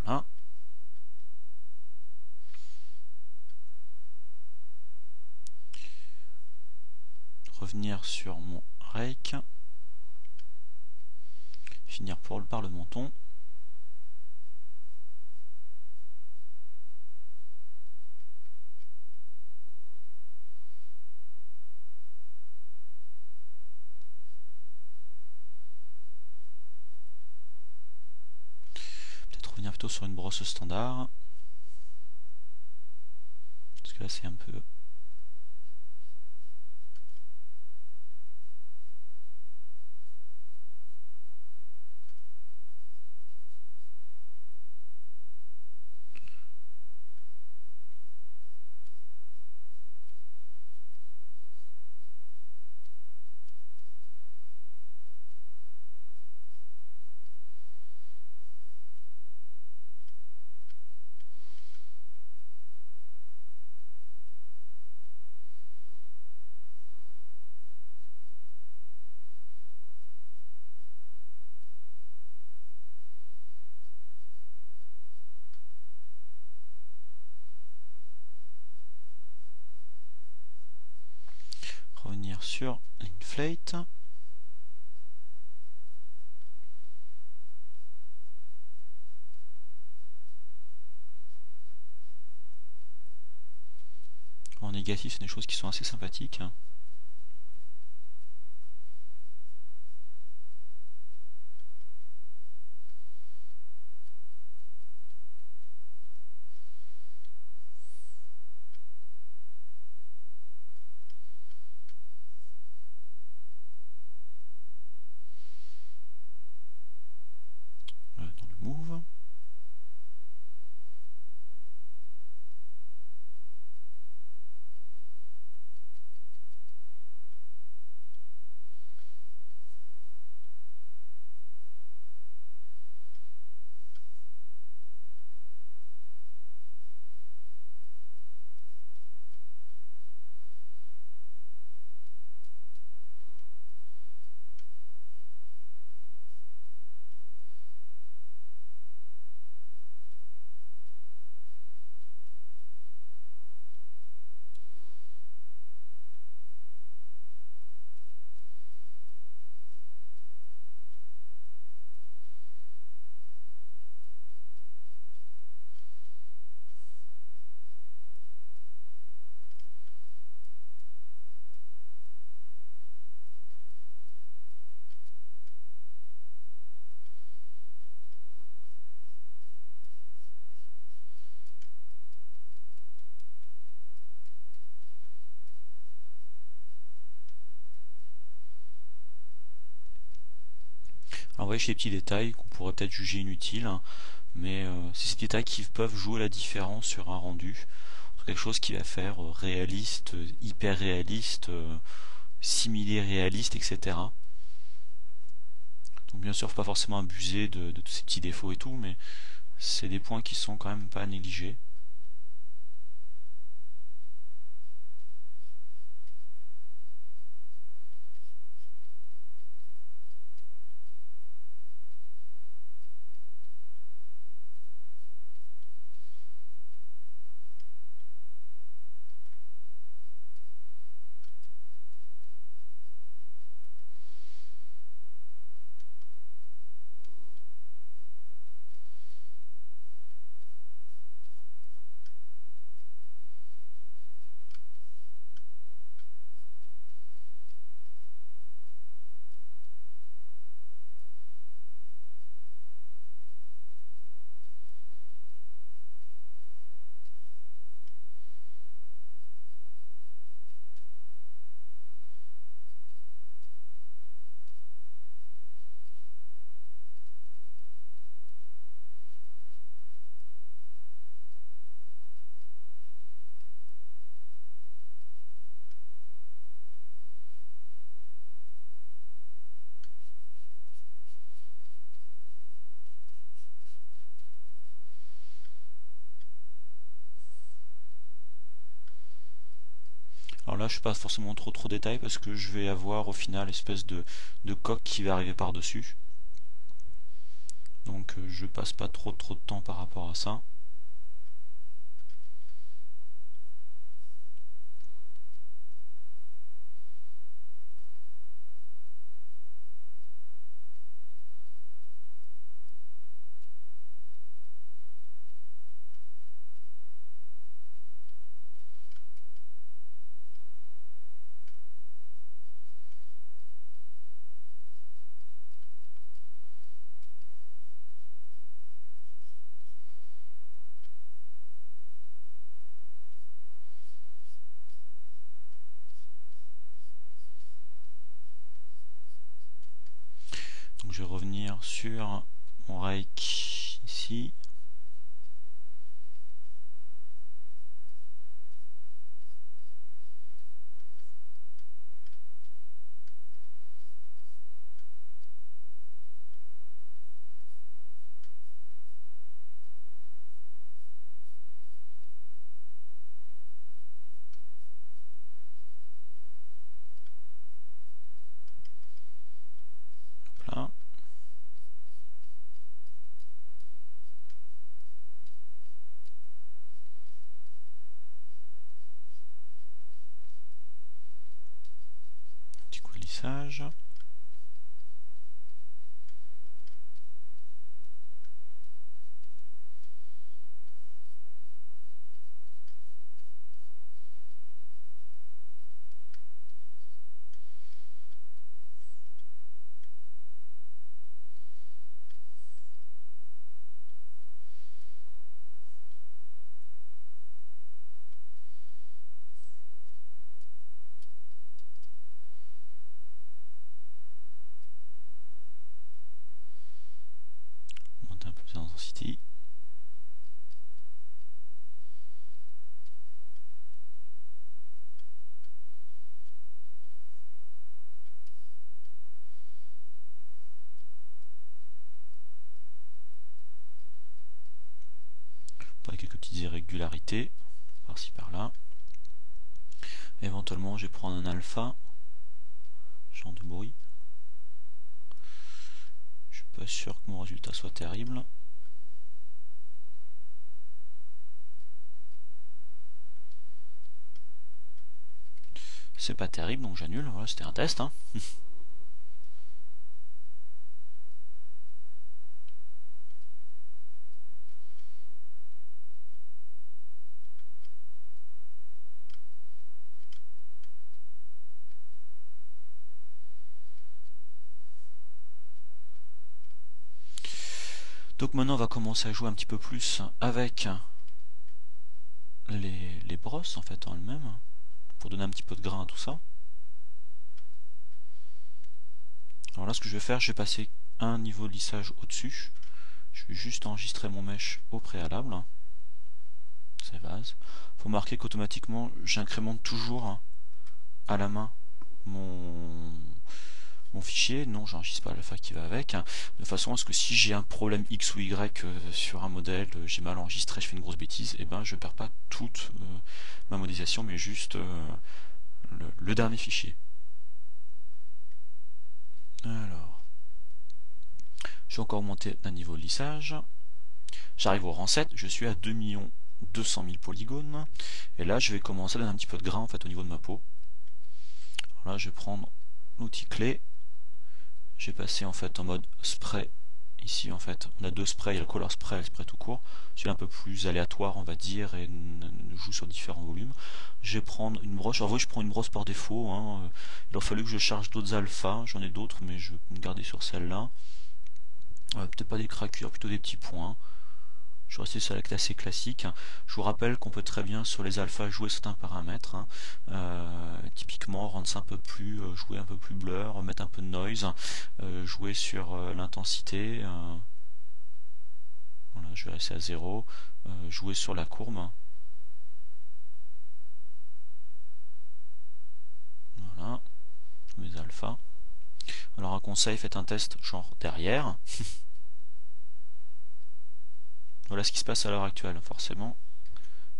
[SPEAKER 1] Voilà. Revenir sur mon rake. Finir par le menton. Peut-être revenir plutôt sur une brosse standard. Parce que là c'est un peu... Revenir sur l'inflate. En négatif, c'est des choses qui sont assez sympathiques. Dans le move. Alors, vous voyez, chez les petits détails qu'on pourrait peut-être juger inutiles, hein, mais c'est ces détails qui peuvent jouer la différence sur un rendu. Quelque chose qui va faire réaliste, hyper réaliste, similé réaliste, etc. Donc bien sûr, faut pas forcément abuser de tous ces petits défauts et tout, mais c'est des points qui sont quand même pas négligés. Alors là, je ne suis pas forcément trop détail parce que je vais avoir au final espèce de coque qui va arriver par-dessus. Donc je passe pas trop de temps par rapport à ça. Donc je vais revenir sur mon rake ici. Hop là. Petit coup de lissage. Monter un peu plus d'intensité. Avec quelques petites irrégularités par-ci par-là. Éventuellement, je vais prendre un alpha, champ de bruit. Je suis pas sûr que mon résultat soit terrible. C'est pas terrible, donc j'annule. Voilà, c'était un test, hein. Donc maintenant on va commencer à jouer un petit peu plus avec les brosses en fait en elles-mêmes, pour donner un petit peu de grain à tout ça. Alors là ce que je vais faire, je vais passer un niveau de lissage au-dessus. Je vais juste enregistrer mon mesh au préalable. Save as. Faut marquer qu'automatiquement j'incrémente toujours à la main mon fichier. Non, j'enregistre pas l'alpha qui va avec, de façon à ce que si j'ai un problème X ou Y sur un modèle, j'ai mal enregistré, je fais une grosse bêtise, et ben je perds pas toute ma modélisation, mais juste le dernier fichier. Alors, je vais encore monter d'un niveau de lissage. J'arrive au rang 7, je suis à 2 200 000 polygones, et là je vais commencer à donner un petit peu de grain en fait au niveau de ma peau. Alors là je vais prendre l'outil clé, j'ai passé en fait en mode spray. Ici en fait on a deux sprays, il y a le color spray et le spray tout court. Celui-là un peu plus aléatoire on va dire et joue sur différents volumes. Je vais prendre une brosse, alors oui je prends une brosse par défaut, hein. Il a fallu que je charge d'autres alphas, j'en ai d'autres mais je vais me garder sur celle-là. Peut-être pas des craquures, plutôt des petits points. Je vais rester sur la assez classique. Je vous rappelle qu'on peut très bien sur les alphas jouer certains paramètres. Typiquement rendre ça un peu plus, jouer un peu plus blur, mettre un peu de noise, jouer sur l'intensité. Voilà, je vais rester à 0. Jouer sur la courbe. Voilà, mes alphas. Alors un conseil, faites un test genre derrière. Voilà ce qui se passe à l'heure actuelle. Forcément,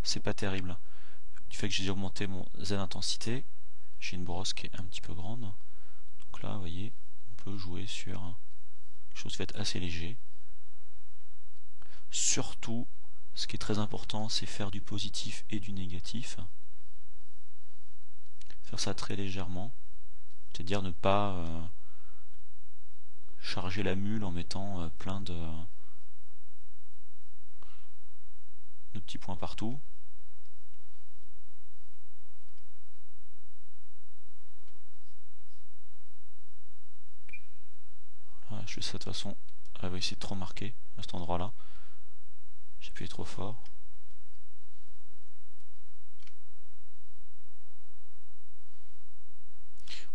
[SPEAKER 1] c'est pas terrible. Du fait que j'ai augmenté mon Z intensité, j'ai une brosse qui est un petit peu grande. Donc là, vous voyez, on peut jouer sur quelque chose qui va être assez léger. Surtout, ce qui est très important, c'est faire du positif et du négatif. Faire ça très légèrement. C'est-à-dire ne pas charger la mule en mettant plein de petits points partout. Voilà, je fais ça de toute façon. Elle va essayer de trop marquer à cet endroit-là. J'ai appuyé trop fort.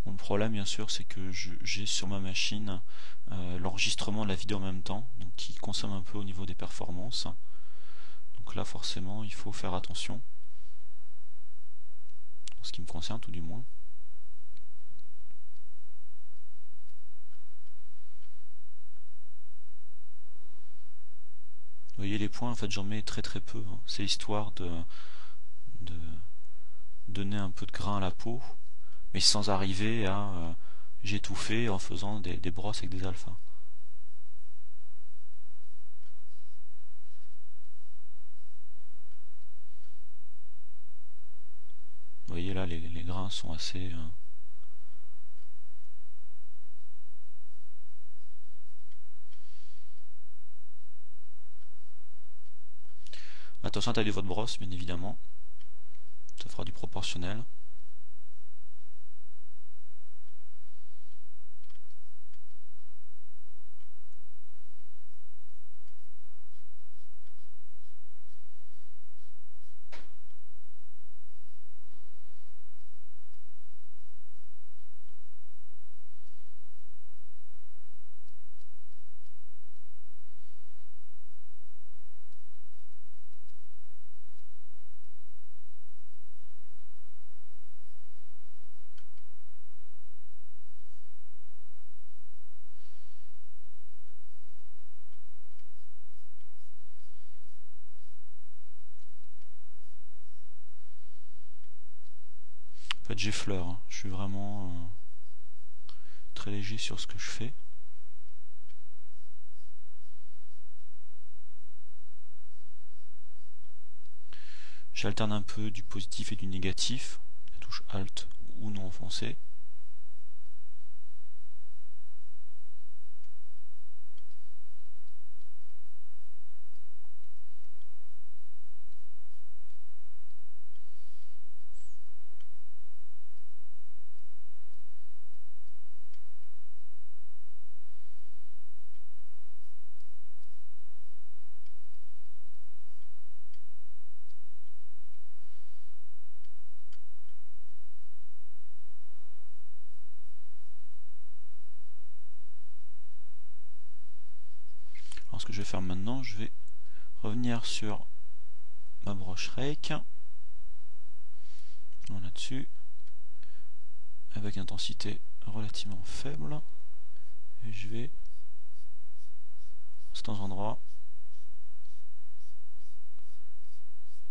[SPEAKER 1] Bon, le problème, bien sûr, c'est que j'ai sur ma machine l'enregistrement de la vidéo en même temps, donc qui consomme un peu au niveau des performances. Donc là, forcément, il faut faire attention. En ce qui me concerne, tout du moins. Vous voyez les points, en fait, j'en mets très très peu. C'est histoire de donner un peu de grain à la peau, mais sans arriver à j'étouffer en faisant des brosses avec des alphas. Vous voyez là, les grains sont assez... Attention à tailler votre brosse, bien évidemment. Ça fera du proportionnel. En fait, j'effleure. Hein. Je suis vraiment très léger sur ce que je fais. J'alterne un peu du positif et du négatif. La touche Alt ou non enfoncée. Alors ce que je vais faire maintenant, je vais revenir sur ma broche rake, là-dessus, avec une intensité relativement faible, et je vais, à cet endroit,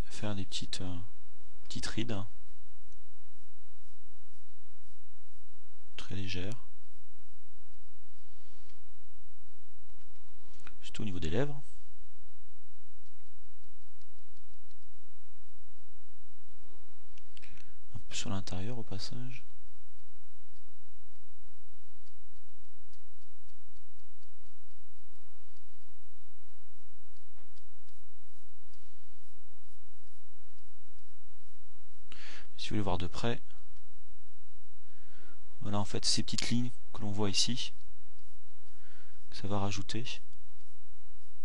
[SPEAKER 1] faire des petites rides, très légères, surtout au niveau des lèvres. Un peu sur l'intérieur au passage. Si vous voulez voir de près, voilà en fait ces petites lignes que l'on voit ici, que ça va rajouter.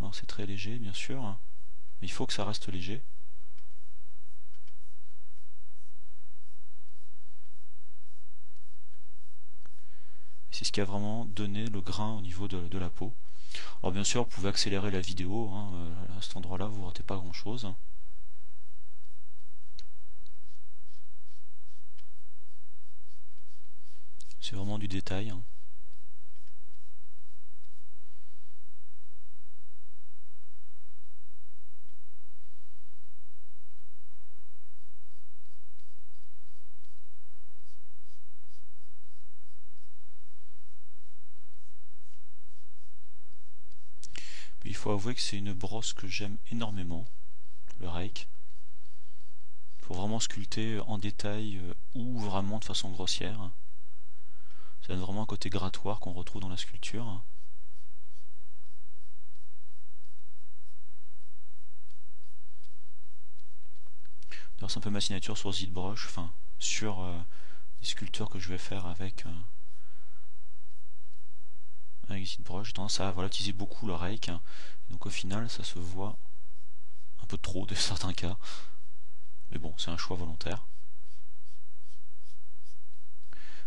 [SPEAKER 1] Alors c'est très léger bien sûr, mais il faut que ça reste léger. C'est ce qui a vraiment donné le grain au niveau de la peau. Alors bien sûr, vous pouvez accélérer la vidéo, à cet endroit-là, vous ne ratez pas grand-chose. C'est vraiment du détail. Puis il faut avouer que c'est une brosse que j'aime énormément, le rake. Il faut vraiment sculpter en détail ou vraiment de façon grossière. Ça donne vraiment un côté grattoir qu'on retrouve dans la sculpture. D'ailleurs c'est un peu ma signature sur ZBrush, enfin sur les sculptures que je vais faire avec ZBrush. J'ai tendance à utiliser beaucoup le rake. Donc au final ça se voit un peu trop de certains cas. Mais bon, c'est un choix volontaire.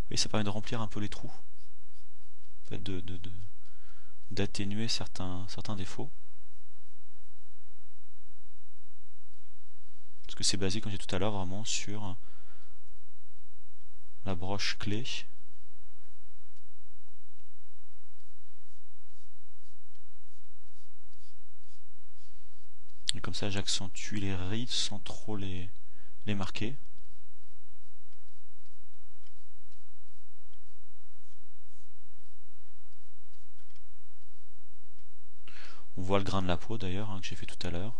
[SPEAKER 1] Et ça permet de remplir un peu les trous. En fait, d'atténuer certains défauts. Parce que c'est basé, comme j'ai dit tout à l'heure, vraiment sur la broche clé. Et comme ça, j'accentue les rides sans trop les marquer. On voit le grain de la peau d'ailleurs, que j'ai fait tout à l'heure.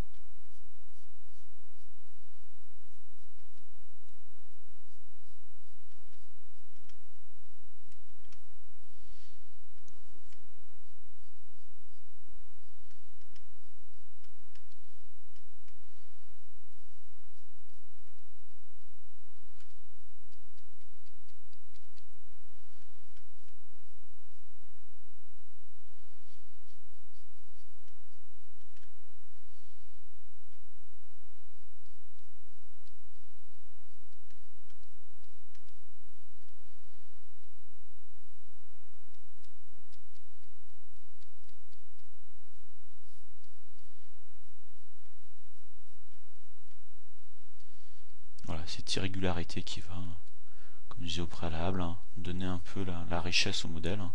[SPEAKER 1] Voilà, cette irrégularité qui va, comme je disais au préalable, donner un peu la richesse au modèle. Moi,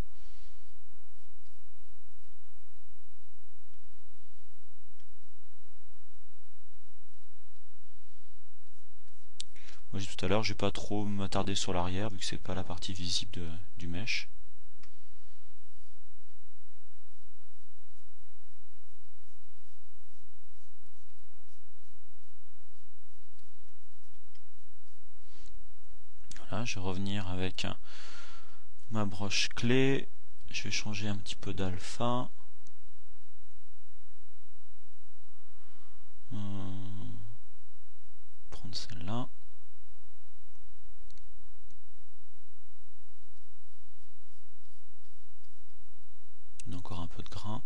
[SPEAKER 1] j'ai dit tout à l'heure, je vais pas trop m'attarder sur l'arrière vu que c'est pas la partie visible du mesh. Voilà, je vais revenir avec ma broche clé. Je vais changer un petit peu d'alpha. Prendre celle-là. Encore un peu de grain.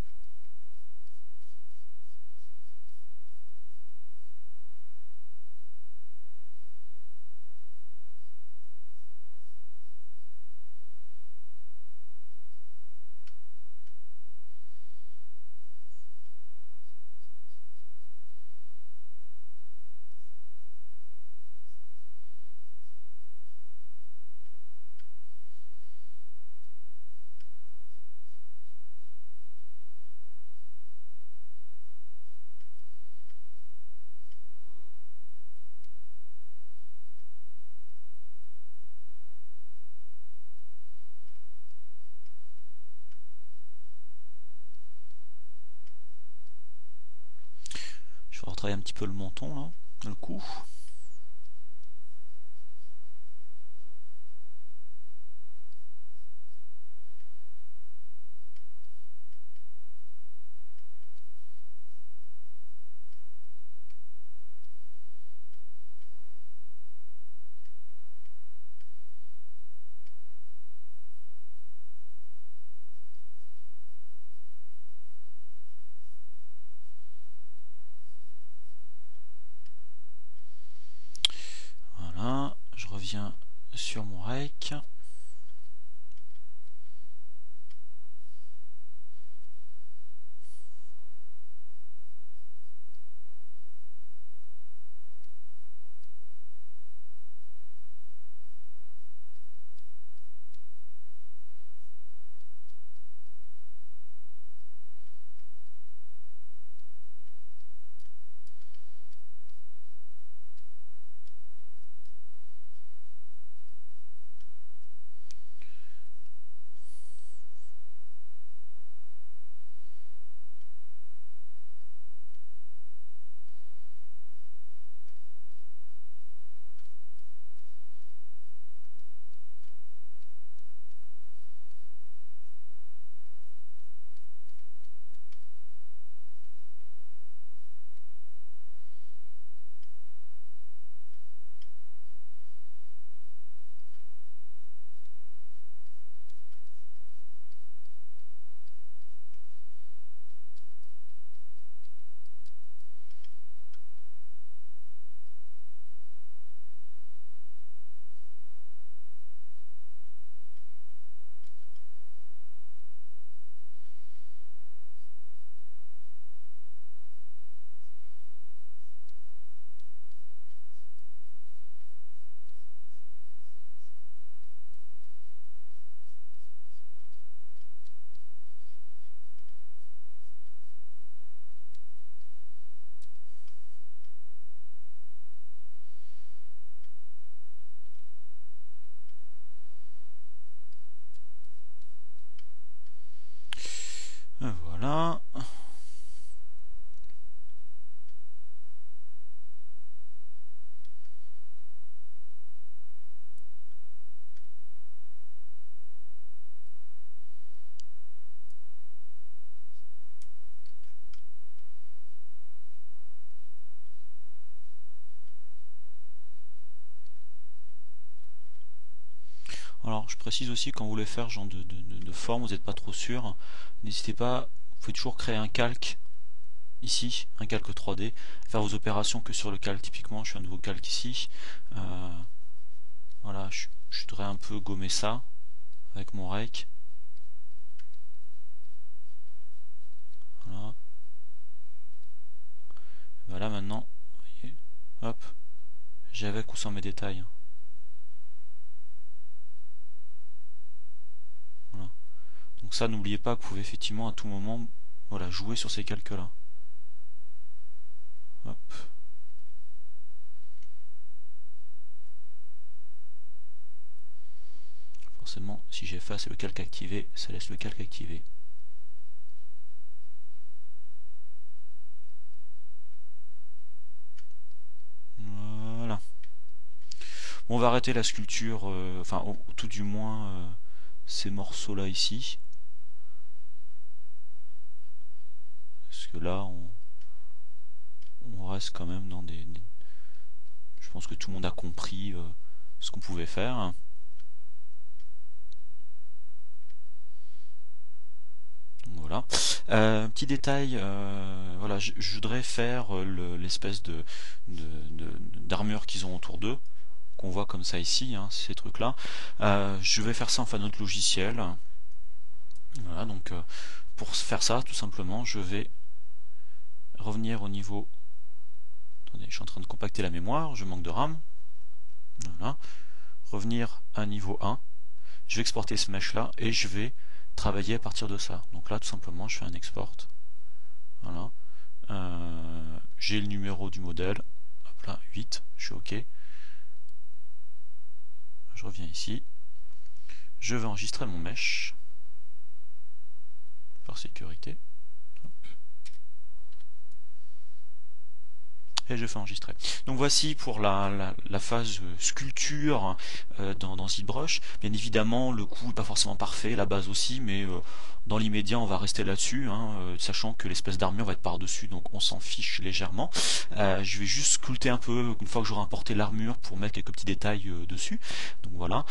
[SPEAKER 1] travailler un petit peu le menton là, le cou. Voilà, je reviens sur mon rake. Voilà. Alors, je précise aussi, quand vous voulez faire genre de forme, vous n'êtes pas trop sûr, n'hésitez pas, vous pouvez toujours créer un calque ici, un calque 3D, faire vos opérations que sur le calque. Typiquement, je fais un nouveau calque ici. Voilà, je voudrais un peu gommer ça avec mon rake. Voilà. Voilà, maintenant, vous voyez, hop, j'ai avec ou sans mes détails. Voilà. Donc ça, n'oubliez pas que vous pouvez effectivement à tout moment, voilà, jouer sur ces calques-là. Hop. Forcément, si j'efface le calque activé, ça laisse le calque activé. Voilà. Bon, on va arrêter la sculpture, enfin, tout du moins, ces morceaux-là ici. Parce que là, on reste quand même dans des... Je pense que tout le monde a compris ce qu'on pouvait faire. Donc voilà. Petit détail, voilà, je voudrais faire l'espèce d'armure qu'ils ont autour d'eux, qu'on voit comme ça ici, hein, ces trucs-là. Je vais faire ça en notre logiciel. Voilà, donc pour faire ça, tout simplement, je vais revenir au niveau... Attendez, je suis en train de compacter la mémoire, je manque de RAM. Voilà. Revenir à niveau 1. Je vais exporter ce mesh là et je vais travailler à partir de ça. Donc là, tout simplement, je fais un export. Voilà. J'ai le numéro du modèle. Hop là, 8. Je suis OK. Je reviens ici. Je vais enregistrer mon mesh. Par sécurité. Hop. Et je fais enregistrer. Donc voici pour la phase sculpture dans ZBrush. Bien évidemment, le coup n'est pas forcément parfait, la base aussi, mais dans l'immédiat, on va rester là-dessus, hein, sachant que l'espèce d'armure va être par-dessus, donc on s'en fiche légèrement. Je vais juste sculpter un peu une fois que j'aurai importé l'armure pour mettre quelques petits détails dessus. Donc voilà.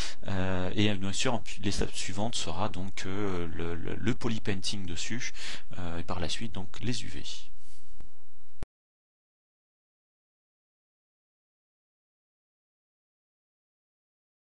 [SPEAKER 1] Et bien sûr, l'étape suivante sera donc le polypainting dessus, et par la suite donc les UV.